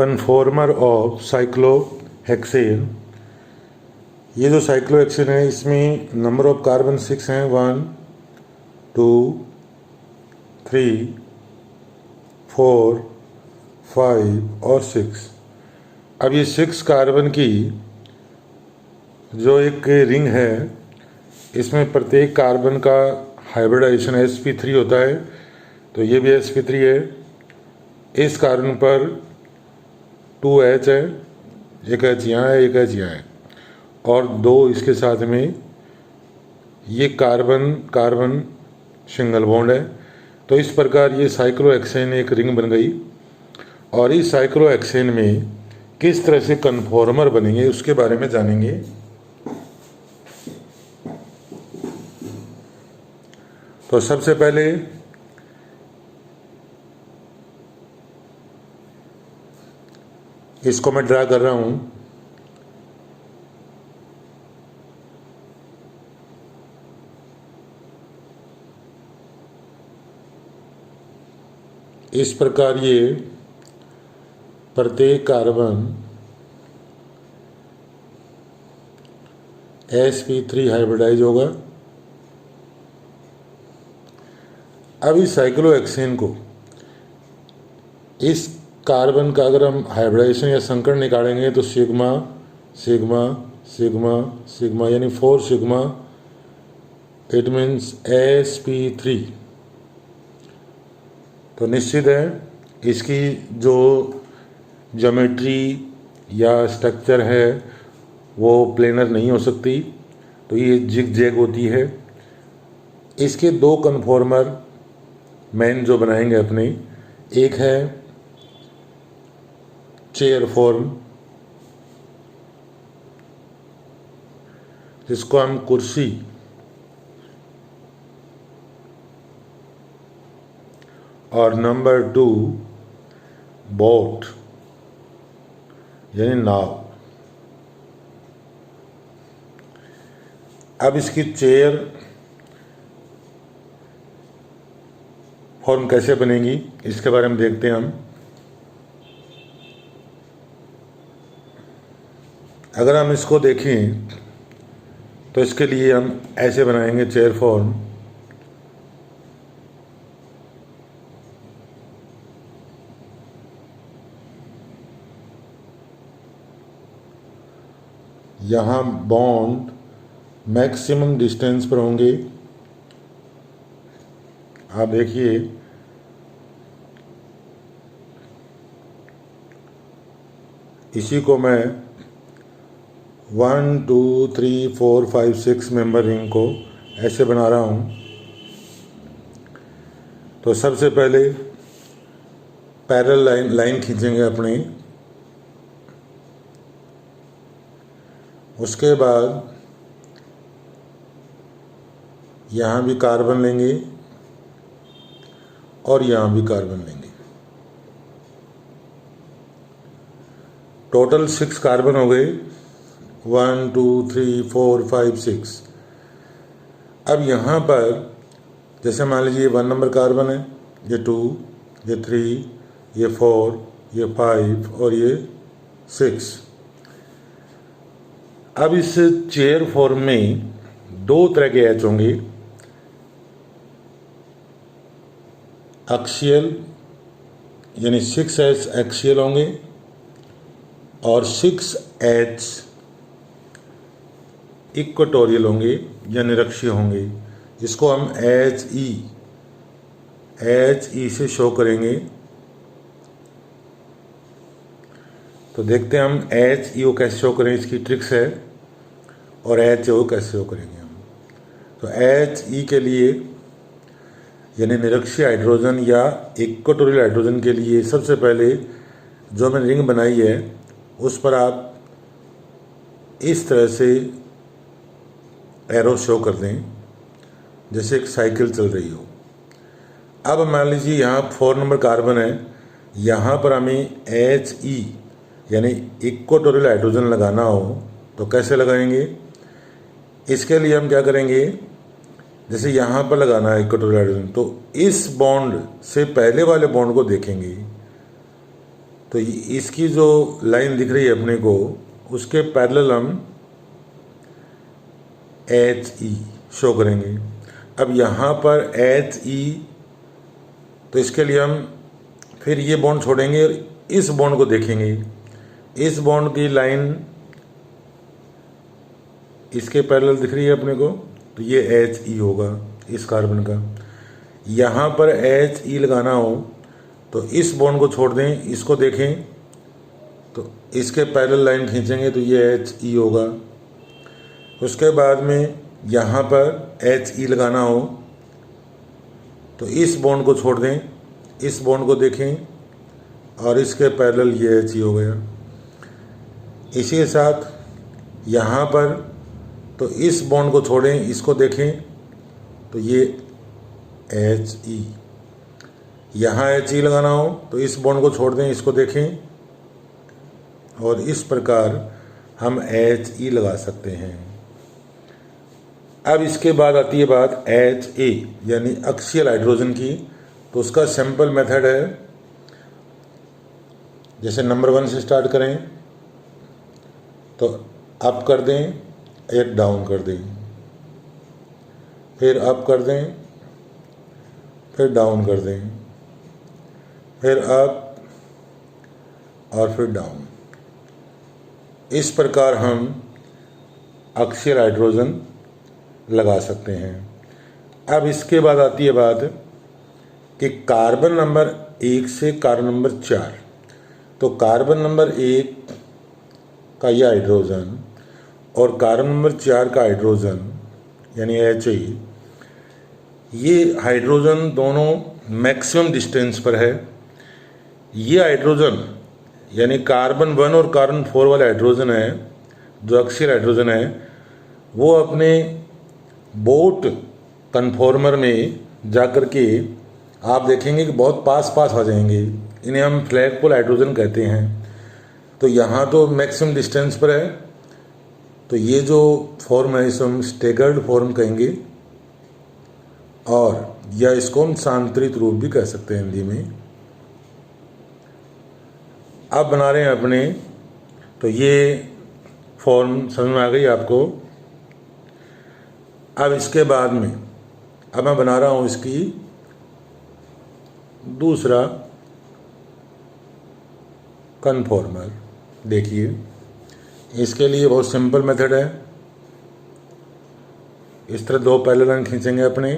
Conformer of cyclohexane. ये जो cyclohexane है इसमें नंबर ऑफ कार्बन 6 हैं, 1 2 3 4 5 और 6। अब ये 6 कार्बन की जो एक रिंग है इसमें प्रत्येक कार्बन का हाइब्रिडाइजेशन sp3 होता है, तो ये भी sp3 है। इस कार्बन पर 2H है, एक H यहाँ है, एक H यहाँ है और 2 इसके साथ में ये कार्बन कार्बन सिंगल बॉन्ड है। तो इस प्रकार ये साइक्लोहेक्सेन एक रिंग बन गई। और इस साइक्लोहेक्सेन में किस तरह से कन्फॉर्मर बनेंगे उसके बारे में जानेंगे। तो सबसे पहले इसको मैं ड्रा कर रहा हूं। इस प्रकार ये प्रत्येक कार्बन sp3 हाइब्रिडाइज होगा। अब इस साइक्लोहेक्सेन को इस कार्बन का अगर हम हाइब्रिडाइजेशन या संकरण निकालेंगे तो सिग्मा सिग्मा सिग्मा सिग्मा यानी 4 सिग्मा, इट मीन्स sp3। तो निश्चित है इसकी जो ज्योमेट्री या स्ट्रक्चर है वो प्लेनर नहीं हो सकती, तो ये जिग जैग होती है। इसके 2 कन्फॉर्मर मेन जो बनाएंगे अपने, एक है चेयर फॉर्म जिसको हम कुर्सी और नंबर 2 बोट यानी नाव। अब इसकी चेयर फॉर्म कैसे बनेगी इसके बारे में देखते हैं हम। अगर हम इसको देखें तो इसके लिए हम ऐसे बनाएंगे चेयर फॉर्म। यहाँ बॉन्ड मैक्सिमम डिस्टेंस पर होंगे। आप देखिए इसी को मैं 1 2 3 4 5 6 मेंबर रिंग को ऐसे बना रहा हूँ। तो सबसे पहले पैरेलल लाइन खींचेंगे अपने, उसके बाद यहाँ भी कार्बन लेंगे और यहाँ भी कार्बन लेंगे। टोटल 6 कार्बन हो गए, 1 2 3 4 5 6। अब यहाँ पर जैसे मान लीजिए 1 नंबर कार्बन है, ये 2, ये 3, ये 4, ये 5 और ये 6। अब इस चेयर फॉर्म में 2 तरह के एच होंगे, एक्सियल यानी 6H एक्सियल होंगे और 6H इक्वेटोरियल होंगे या निरक्षीय होंगे, जिसको हम HE से शो करेंगे। तो देखते हैं हम HE को कैसे शो करें, इसकी ट्रिक्स है, और HO को कैसे शो करेंगे हम। तो HE के लिए यानी निरक्षीय हाइड्रोजन या इक्वेटोरियल हाइड्रोजन के लिए सबसे पहले जो मैंने रिंग बनाई है उस पर आप इस तरह से एरो शो कर दें जैसे एक साइकिल चल रही हो। अब मान लीजिए यहाँ 4 नंबर कार्बन है, यहाँ पर हमें HE यानी इक्वेटोरियल हाइड्रोजन लगाना हो तो कैसे लगाएंगे। इसके लिए हम क्या करेंगे, जैसे यहाँ पर लगाना है इक्वेटोरियल हाइड्रोजन, तो इस बॉन्ड से पहले वाले बॉन्ड को देखेंगे तो इसकी जो लाइन दिख रही है अपने को, उसके पैरेलल हम HE शो करेंगे। अब यहाँ पर HE, तो इसके लिए हम फिर ये बॉन्ड छोड़ेंगे और इस बॉन्ड को देखेंगे। इस बॉन्ड की लाइन इसके पैरेलल दिख रही है अपने को, तो ये HE होगा इस कार्बन का। यहाँ पर HE लगाना हो तो इस बॉन्ड को छोड़ दें, इसको देखें तो इसके पैरेलल लाइन खींचेंगे तो ये HE होगा। उसके बाद में यहाँ पर HE लगाना हो तो इस बॉन्ड को छोड़ दें, इस बॉन्ड को देखें और इसके पैरेलल ये HE हो गया। इसी के साथ यहाँ पर तो इस बॉन्ड को छोड़ें, इसको देखें तो ये HE। यहाँ HE लगाना हो तो इस बॉन्ड को छोड़ दें, इसको देखें और इस प्रकार हम HE लगा सकते हैं। अब इसके बाद आती है बात HA यानी अक्षीय हाइड्रोजन की। तो उसका सिंपल मेथड है, जैसे नंबर 1 से स्टार्ट करें तो अप कर दें, एक डाउन कर दें, फिर अप कर दें, फिर डाउन कर दें, फिर अप और फिर डाउन। इस प्रकार हम अक्षीय हाइड्रोजन लगा सकते हैं। अब इसके बाद आती है बात कि कार्बन नंबर 1 से कार्बन नंबर 4। तो कार्बन नंबर 1 का यह हाइड्रोजन और कार्बन नंबर 4 का हाइड्रोजन यानी HA, ये हाइड्रोजन दोनों मैक्सिमम डिस्टेंस पर है। ये हाइड्रोजन यानी कार्बन 1 और कार्बन 4 वाले हाइड्रोजन है, जो अक्षीय हाइड्रोजन है, वो अपने बोट कन्फॉर्मर में जाकर के आप देखेंगे कि बहुत पास पास आ जाएंगे। इन्हें हम फ्लैगपोल हाइड्रोजन कहते हैं। तो यहाँ तो मैक्सिमम डिस्टेंस पर है, तो ये जो फॉर्म है इसे हम स्टेगर्ड फॉर्म कहेंगे, और या इसको हम सांतरित रूप भी कह सकते हैं हिंदी में। अब बना रहे हैं अपने, तो ये फॉर्म समझ में आ गई आपको। अब इसके बाद में अब मैं बना रहा हूँ इसकी दूसरा कन्फॉर्मर। देखिए, इसके लिए बहुत सिंपल मेथड है। इस तरह 2 पैरेलल लाइन खींचेंगे अपने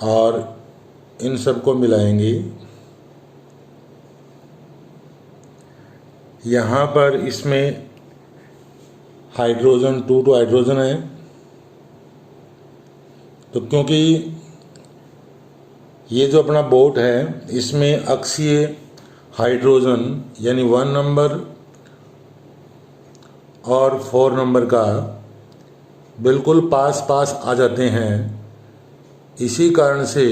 और इन सबको मिलाएंगे। यहाँ पर इसमें हाइड्रोजन 2 हाइड्रोजन है, तो क्योंकि ये जो अपना बोट है इसमें अक्षीय हाइड्रोजन यानी 1 नंबर और 4 नंबर का बिल्कुल पास पास आ जाते हैं। इसी कारण से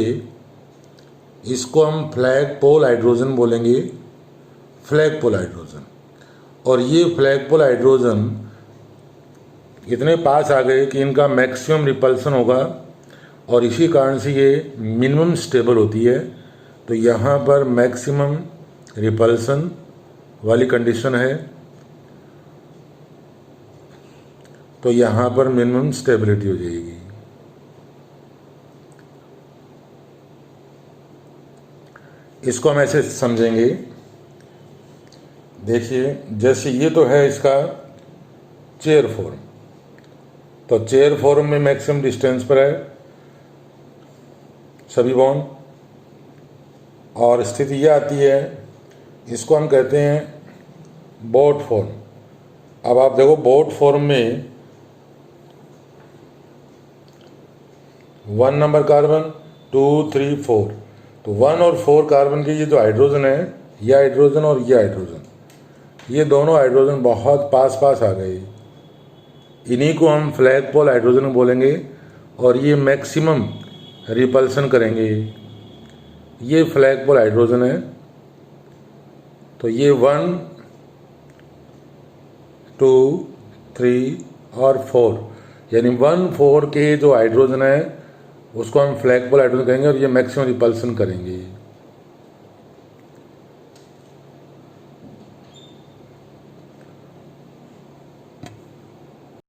इसको हम फ्लैग पोल हाइड्रोजन बोलेंगे, फ्लैग पोल हाइड्रोजन। और ये फ्लैग पोल हाइड्रोजन इतने पास आ गए कि इनका मैक्सिमम रिपल्सन होगा और इसी कारण से ये मिनिमम स्टेबल होती है। तो यहाँ पर मैक्सिमम रिपल्सन वाली कंडीशन है, तो यहाँ पर मिनिमम स्टेबिलिटी हो जाएगी। इसको हम ऐसे समझेंगे, देखिए जैसे ये तो है इसका चेयर फॉर्म, तो चेयर फॉर्म में मैक्सिमम डिस्टेंस पर है सभी बॉन्ड, और स्थिति यह आती है, इसको हम कहते हैं बोट फॉर्म। अब आप देखो बोट फॉर्म में 1 नंबर कार्बन 2 3 4, तो 1 और 4 कार्बन के ये जो हाइड्रोजन है, यह हाइड्रोजन और यह हाइड्रोजन, ये दोनों हाइड्रोजन बहुत पास पास आ गए। इन्हीं को हम फ्लैग पोल हाइड्रोजन बोलेंगे और ये मैक्सिमम रिपल्सन करेंगे। ये फ्लैग पोल हाइड्रोजन है, तो ये 1 2 3 और 4 यानी 1 4 के जो हाइड्रोजन है उसको हम फ्लैग पोल हाइड्रोजन कहेंगे और ये मैक्सिमम रिपल्सन करेंगे।